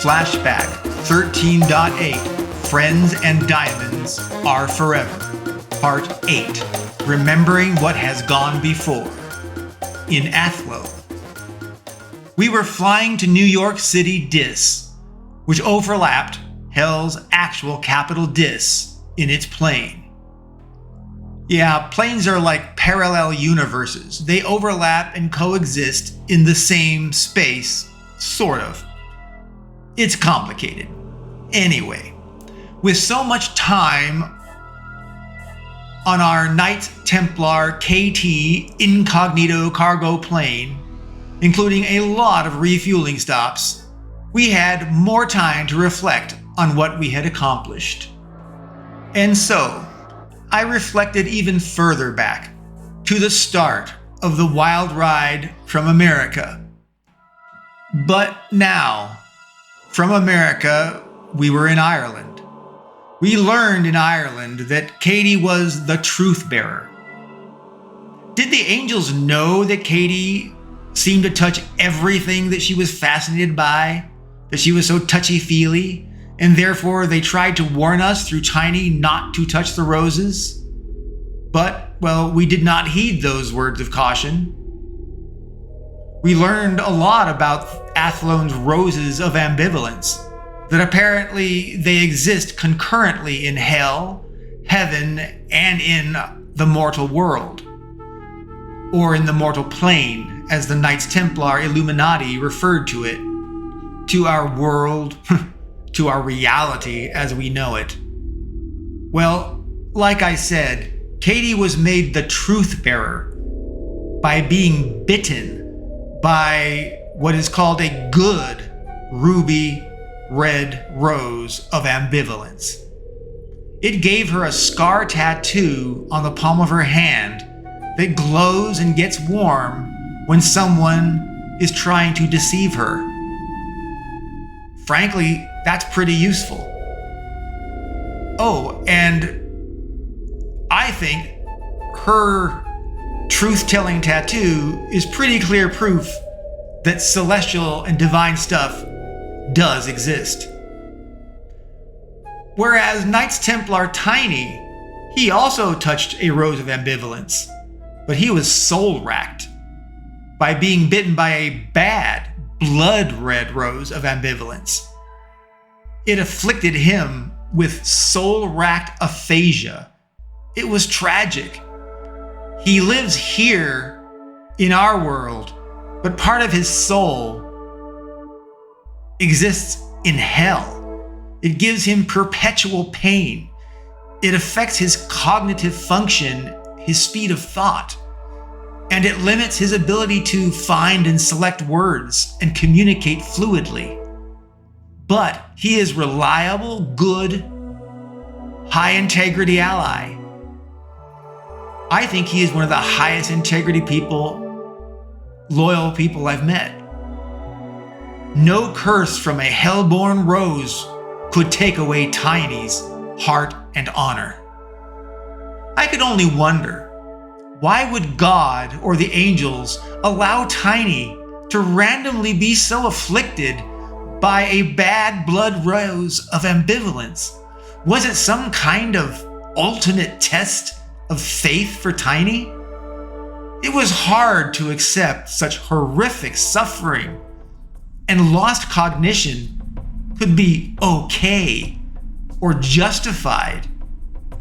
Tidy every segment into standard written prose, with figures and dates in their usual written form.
Flashback 13.8 Friends and Diamonds Are Forever. Part 8 Remembering What Has Gone Before. In Athlone. We were flying to New York City Dis, which overlapped Hell's actual capital Dis in its plane. Yeah, planes are like parallel universes. They overlap and coexist in the same space, sort of. It's complicated. Anyway, with so much time on our Knights Templar KT incognito cargo plane, including a lot of refueling stops, we had more time to reflect on what we had accomplished. And so, I reflected even further back to the start of the wild ride from America. But now, from America, we were in Ireland. We learned in Ireland that Katie was the truth bearer. Did the angels know that Katie seemed to touch everything that she was fascinated by, that she was so touchy-feely, and therefore they tried to warn us through Tiny not to touch the roses? But, well, we did not heed those words of caution. We learned a lot about Athlone's roses of ambivalence, that apparently they exist concurrently in hell, heaven, and in the mortal world. Or in the mortal plane, as the Knights Templar Illuminati referred to it. To our world, to our reality as we know it. Well, like I said, Katie was made the truth bearer by being bitten by what is called a good ruby red rose of ambivalence. It gave her a scar tattoo on the palm of her hand that glows and gets warm when someone is trying to deceive her. Frankly, that's pretty useful. Oh, and I think her truth-telling tattoo is pretty clear proof that celestial and divine stuff does exist. Whereas Knights Templar Tiny, he also touched a rose of ambivalence, but he was soul-racked by being bitten by a bad, blood-red rose of ambivalence. It afflicted him with soul-racked aphasia. It was tragic. He lives here in our world, but part of his soul exists in hell. It gives him perpetual pain. It affects his cognitive function, his speed of thought, and it limits his ability to find and select words and communicate fluidly. But he is reliable, good, high-integrity ally. I think he is one of the highest integrity people, loyal people I've met. No curse from a hellborn rose could take away Tiny's heart and honor. I could only wonder, why would God or the angels allow Tiny to randomly be so afflicted by a bad blood rose of ambivalence? Was it some kind of ultimate test of faith for Tiny? It was hard to accept such horrific suffering, and lost cognition could be okay or justified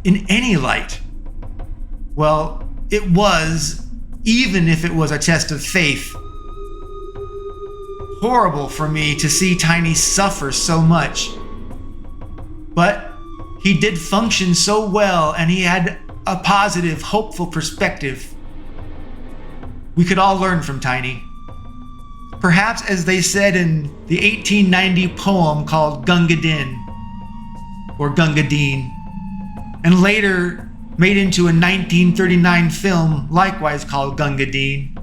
in any light. Well, it was, even if it was a test of faith, horrible for me to see Tiny suffer so much. But he did function so well, and he had a positive, hopeful perspective. We could all learn from Tiny. Perhaps, as they said in the 1890 poem called Gunga Din, or Gunga Din, and later made into a 1939 film likewise called Gunga Din.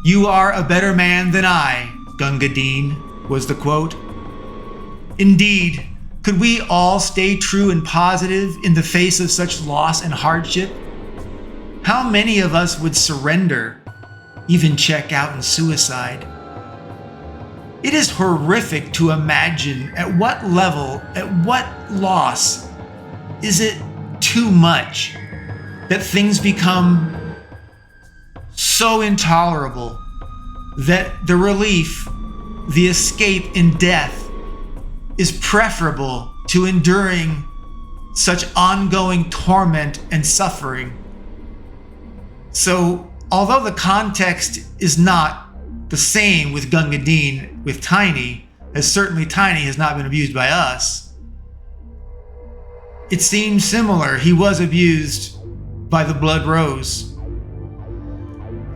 "You are a better man than I, Gunga Din," was the quote. Indeed, could we all stay true and positive in the face of such loss and hardship? How many of us would surrender, even check out in suicide? It is horrific to imagine at what level, at what loss, is it too much that things become so intolerable that the relief, the escape in death, is preferable to enduring such ongoing torment and suffering. So, although the context is not the same with Gunga Din with Tiny, as certainly Tiny has not been abused by us, it seems similar. He was abused by the Blood Rose.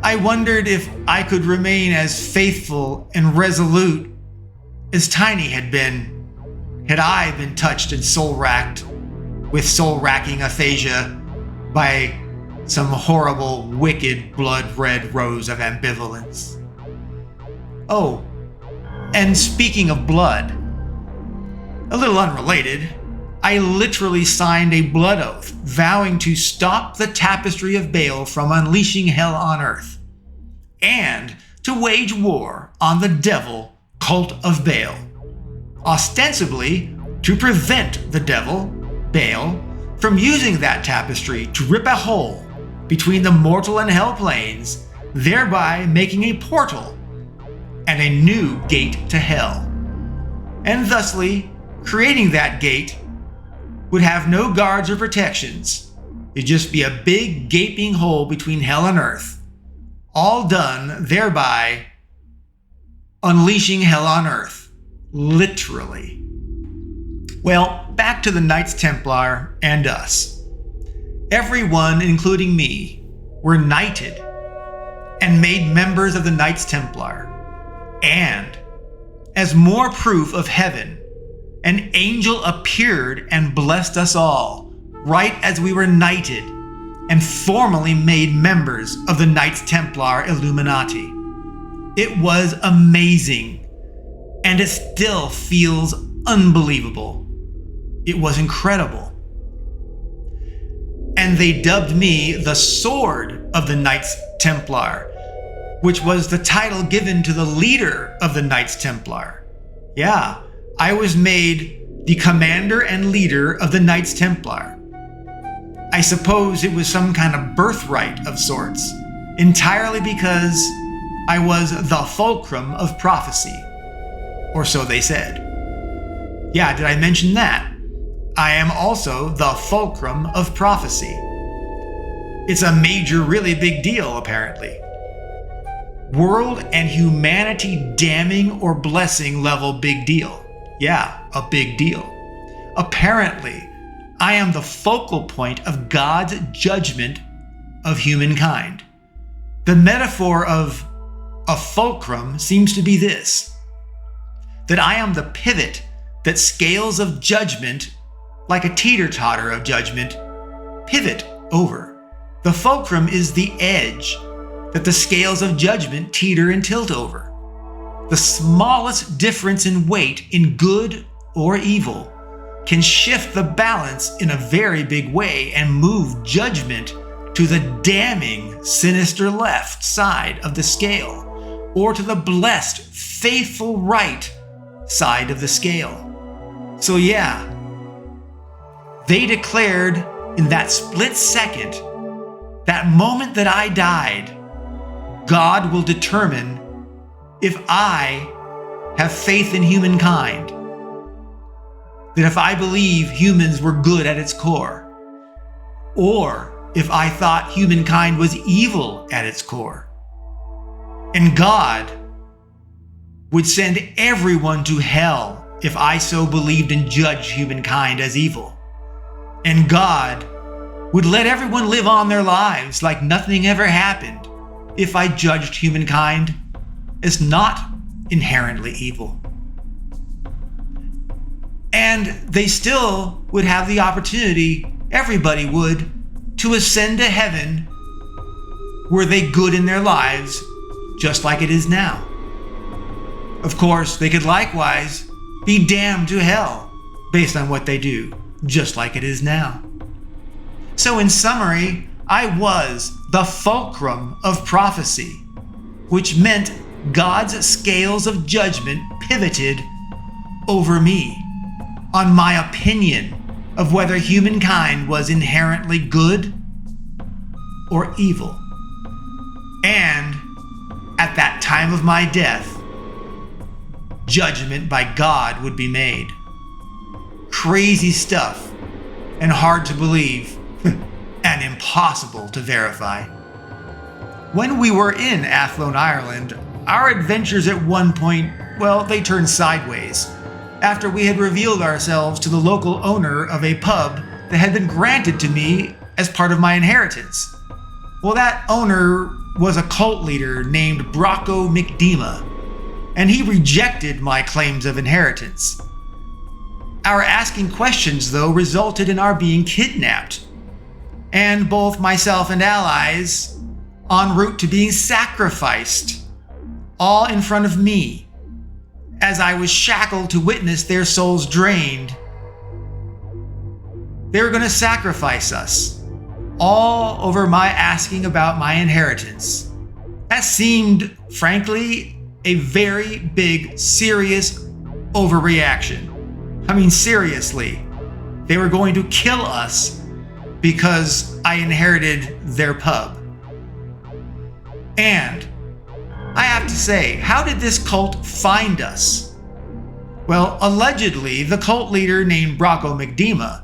I wondered if I could remain as faithful and resolute as Tiny had been, had I been touched and soul-racked with soul-racking aphasia by some horrible, wicked, blood-red rose of ambivalence. Oh, and speaking of blood, a little unrelated, I literally signed a blood oath vowing to stop the tapestry of Baal from unleashing hell on earth, and to wage war on the devil cult of Baal, ostensibly to prevent the devil, Baal, from using that tapestry to rip a hole between the mortal and hell planes, thereby making a portal and a new gate to hell. And thusly, creating that gate would have no guards or protections. It'd just be a big gaping hole between hell and earth, all done thereby unleashing hell on earth, literally. Well, back to the Knights Templar and us. Everyone, including me, were knighted and made members of the Knights Templar. And, as more proof of heaven, an angel appeared and blessed us all, right as we were knighted and formally made members of the Knights Templar Illuminati. It was amazing, and it still feels unbelievable. It was incredible. And they dubbed me the Sword of the Knights Templar, which was the title given to the leader of the Knights Templar. Yeah, I was made the commander and leader of the Knights Templar. I suppose it was some kind of birthright of sorts, entirely because I was the fulcrum of prophecy, or so they said. Yeah, did I mention that? I am also the fulcrum of prophecy. It's a major, really big deal, apparently. World and humanity damning or blessing level big deal. Yeah, a big deal. Apparently, I am the focal point of God's judgment of humankind. The metaphor of a fulcrum seems to be this: that I am the pivot that scales of judgment, like a teeter-totter of judgment, pivot over. The fulcrum is the edge that the scales of judgment teeter and tilt over. The smallest difference in weight in good or evil can shift the balance in a very big way and move judgment to the damning, sinister left side of the scale, or to the blessed, faithful right side of the scale. So yeah, they declared in that split second, that moment that I died, God will determine if I have faith in humankind, that if I believe humans were good at its core, or if I thought humankind was evil at its core. And God would send everyone to hell if I so believed and judged humankind as evil. And God would let everyone live on their lives like nothing ever happened if I judged humankind as not inherently evil. And they still would have the opportunity, everybody would, to ascend to heaven were they good in their lives, just like it is now. Of course, they could likewise be damned to hell based on what they do, just like it is now. So in summary, I was the fulcrum of prophecy, which meant God's scales of judgment pivoted over me, on my opinion of whether humankind was inherently good or evil. And at that time of my death, judgment by God would be made. Crazy stuff, and hard to believe, and impossible to verify. When we were in Athlone, Ireland, our adventures at one point, well, they turned sideways, after we had revealed ourselves to the local owner of a pub that had been granted to me as part of my inheritance. Well, that owner was a cult leader named Brocco McDema, and he rejected my claims of inheritance. Our asking questions, though, resulted in our being kidnapped, and both myself and allies en route to being sacrificed, all in front of me, as I was shackled to witness their souls drained. They were going to sacrifice us, all over my asking about my inheritance. That seemed, frankly, a very big, serious overreaction. I mean, seriously, they were going to kill us because I inherited their pub. And I have to say, how did this cult find us? Well, allegedly, the cult leader named Brocco McDema,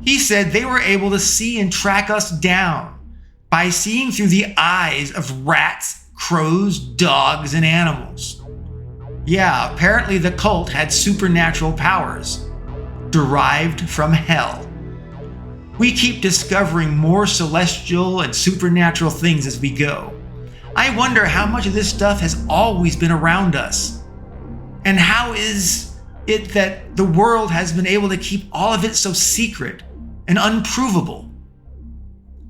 he said they were able to see and track us down by seeing through the eyes of rats, crows, dogs, and animals. Yeah, apparently the cult had supernatural powers derived from hell. We keep discovering more celestial and supernatural things as we go. I wonder how much of this stuff has always been around us. And how is it that the world has been able to keep all of it so secret and unprovable?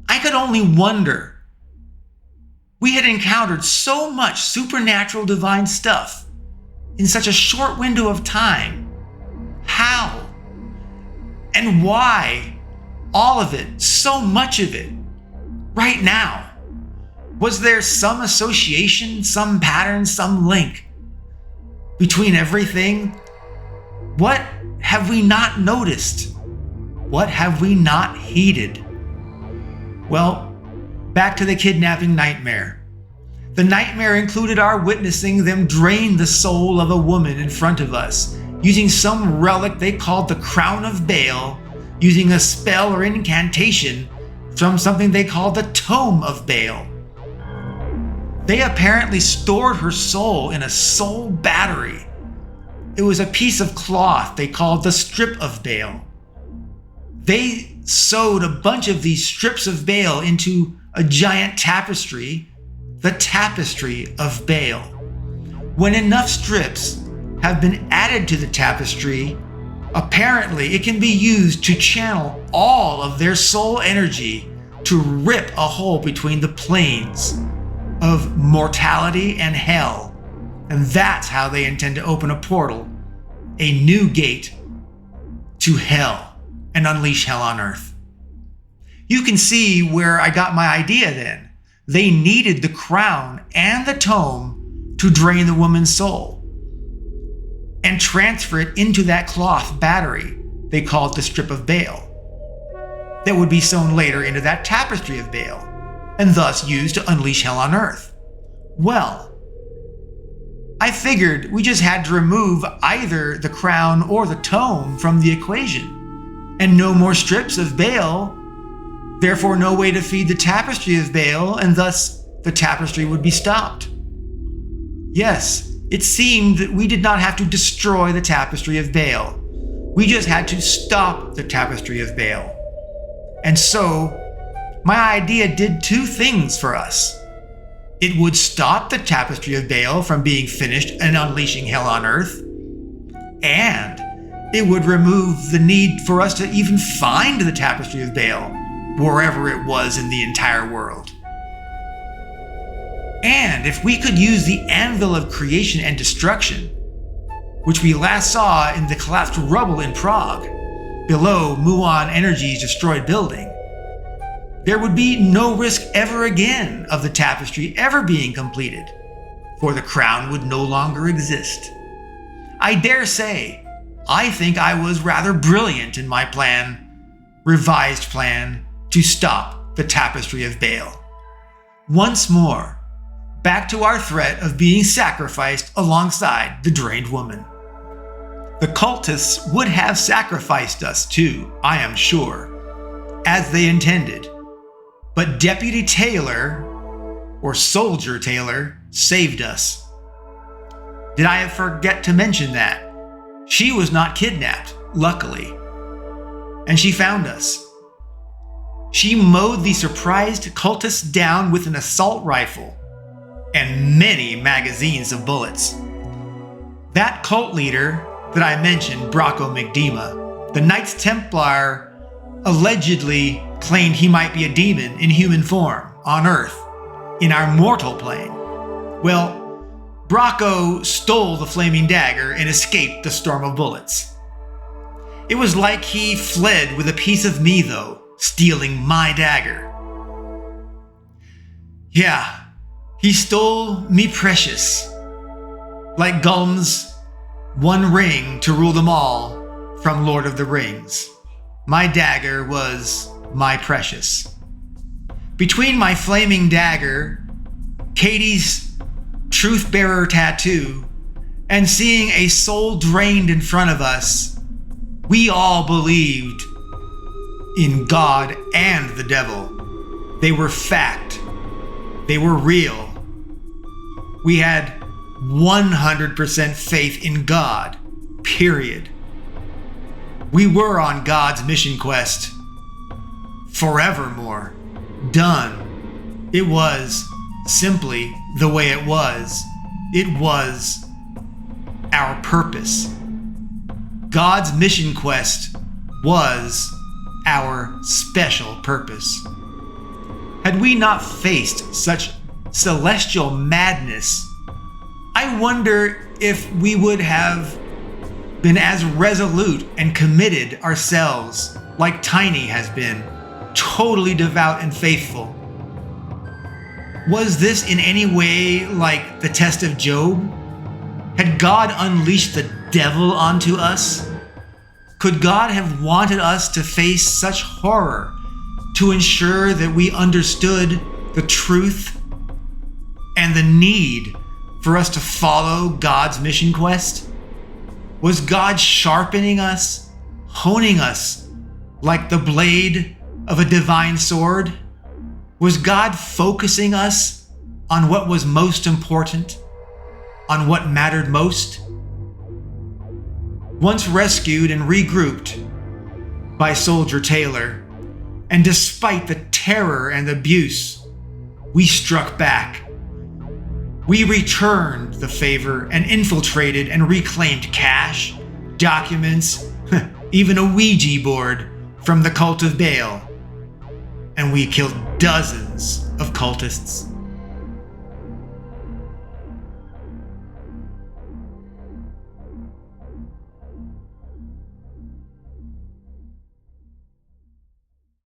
I could only wonder. We had encountered so much supernatural divine stuff in such a short window of time. How? And why all of it, so much of it, right now? Was there some association, some pattern, some link between everything? What have we not noticed? What have we not heeded? Well, back to the kidnapping nightmare. The nightmare included our witnessing them drain the soul of a woman in front of us, using some relic they called the Crown of Baal, using a spell or incantation from something they called the Tome of Baal. They apparently stored her soul in a soul battery. It was a piece of cloth they called the Strip of Baal. They sewed a bunch of these strips of Baal into a giant tapestry, the Tapestry of Baal. When enough strips have been added to the tapestry, apparently it can be used to channel all of their soul energy to rip a hole between the planes of mortality and hell. And that's how they intend to open a portal, a new gate to hell, and unleash hell on earth. You can see where I got my idea then. They needed the crown and the tome to drain the woman's soul and transfer it into that cloth battery they called the Strip of Baal that would be sewn later into that Tapestry of Baal, and thus used to unleash hell on earth. Well, I figured we just had to remove either the crown or the tome from the equation, and no more strips of Baal, therefore no way to feed the Tapestry of Baal, and thus the tapestry would be stopped. Yes, it seemed that we did not have to destroy the Tapestry of Baal. We just had to stop the Tapestry of Baal. And so, my idea did two things for us. It would stop the Tapestry of Baal from being finished and unleashing hell on earth, and it would remove the need for us to even find the Tapestry of Baal wherever it was in the entire world. And if we could use the Anvil of Creation and Destruction, which we last saw in the collapsed rubble in Prague, below Muon Energy's destroyed building, there would be no risk ever again of the tapestry ever being completed, for the crown would no longer exist. I dare say, I think I was rather brilliant in my revised plan, to stop the tapestry of Baal. Once more, back to our threat of being sacrificed alongside the drained woman. The cultists would have sacrificed us too, I am sure, as they intended. But Deputy Taylor, or Soldier Taylor, saved us. Did I forget to mention that? She was not kidnapped, luckily. And she found us. She mowed the surprised cultists down with an assault rifle and many magazines of bullets. That cult leader that I mentioned, Brocco McDema, the Knights Templar allegedly claimed he might be a demon in human form on Earth, in our mortal plane. Well, Brocco stole the flaming dagger and escaped the storm of bullets. It was like he fled with a piece of me, though, stealing my dagger. Yeah, he stole me precious, like Gollum's one ring to rule them all from Lord of the Rings. My dagger was my precious. Between my flaming dagger, Katie's truth bearer tattoo, and seeing a soul drained in front of us, we all believed in God and the devil. They were fact. They were real. We had 100% faith in God, period. We were on God's mission quest. Forevermore. Done. It was simply the way it was. It was our purpose. God's mission quest was our special purpose. Had we not faced such celestial madness, I wonder if we would have been as resolute and committed ourselves like Tiny has been, totally devout and faithful. Was this in any way like the test of Job? Had God unleashed the devil onto us? Could God have wanted us to face such horror to ensure that we understood the truth and the need for us to follow God's mission quest? Was God sharpening us, honing us like the blade of a divine sword? Was God focusing us on what was most important, on what mattered most? Once rescued and regrouped by Soldier Taylor, and despite the terror and abuse, we struck back. We returned the favor and infiltrated and reclaimed cash, documents, even a Ouija board from the cult of Baal. And we killed dozens of cultists.